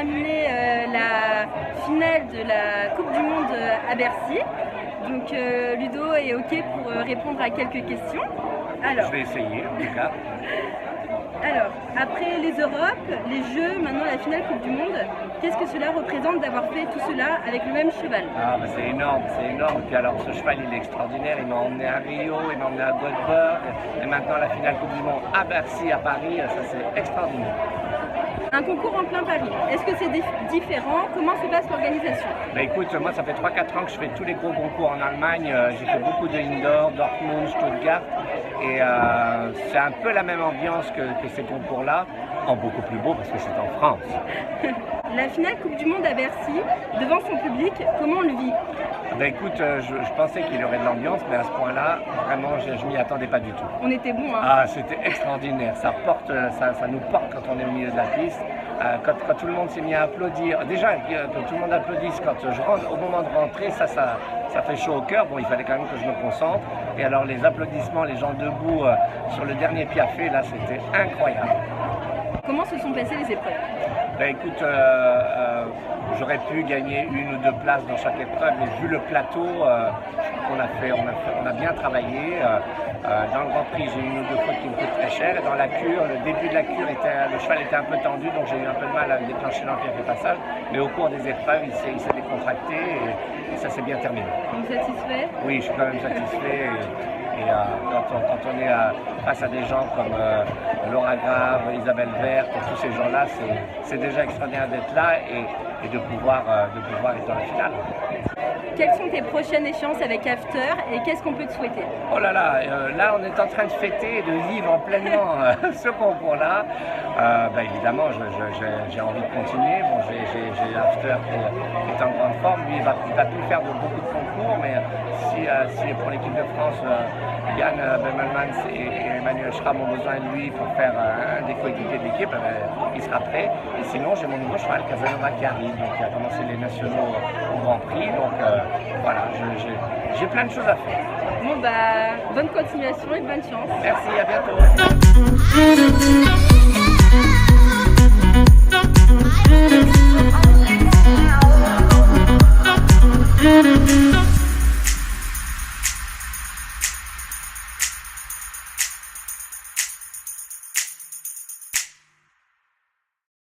terminé la finale de la Coupe du Monde à Bercy. Donc Ludo est OK pour répondre à quelques questions. Alors, je vais essayer en tout cas. Alors, après les Europes, les Jeux, maintenant la finale Coupe du Monde, qu'est-ce que cela représente d'avoir fait tout cela avec le même cheval? Ah bah c'est énorme, c'est énorme. Puis alors ce cheval il est extraordinaire, il m'a emmené à Rio, il m'a emmené à Goldberg, et maintenant la finale Coupe du Monde à Bercy, à Paris, ça c'est extraordinaire. Un concours en plein Paris, est-ce que c'est différent? Comment se passe l'organisation? Bah écoute, moi ça fait 3-4 ans que je fais tous les gros concours en Allemagne, j'ai fait beaucoup de indoor, Dortmund, Stuttgart, et c'est un peu la même ambiance que ces concours-là, en beaucoup plus beau parce que c'est en France. La finale Coupe du Monde à Bercy, devant son public, comment on le vit? Bah écoute, je pensais qu'il y aurait de l'ambiance, mais à ce point-là, vraiment, je m'y attendais pas du tout. On était bon, hein? Ah, c'était extraordinaire. Ça nous porte quand on est au milieu de la piste. Quand tout le monde s'est mis à applaudir, déjà que tout le monde applaudisse quand je rentre, au moment de rentrer, ça fait chaud au cœur. Bon, il fallait quand même que je me concentre. Et alors les applaudissements, les gens debout sur le dernier piafé, là, c'était incroyable. Comment se sont passées les épreuves? Ben écoute, j'aurais pu gagner 1 ou 2 places dans chaque épreuve, mais vu le plateau, on a bien travaillé. Dans le Grand Prix, j'ai eu 1 ou 2 fautes qui me coûtent très cher. Et dans la cure, le début de la cure, le cheval était un peu tendu, donc j'ai eu un peu de mal à le déclencher dans le pied de passage. Mais au cours des épreuves, il s'est décontracté et ça s'est bien terminé. Vous êtes satisfait? Oui, je suis quand même satisfait. Et quand on est face à des gens comme Laura Grave, Isabelle Verte, tous ces gens-là, c'est déjà extraordinaire d'être là et de pouvoir être dans la finale. Quelles sont tes prochaines échéances avec After et qu'est-ce qu'on peut te souhaiter? Oh là là, là on est en train de fêter et de vivre pleinement ce concours-là. Évidemment, j'ai envie de continuer. Bon, j'ai After qui est en grande forme. Lui, il va plus faire beaucoup de concours, mais si pour l'équipe de France, Yann Bemelmans et Emmanuel Schramm ont besoin de lui pour faire un des coéquipiers de l'équipe, il sera prêt. Et sinon, j'ai mon nouveau cheval, Casanova, qui arrive, donc il a commencé les nationaux au Grand Prix. Donc voilà, j'ai plein de choses à faire. Bon bah, bonne continuation et bonne chance. Merci, à bientôt.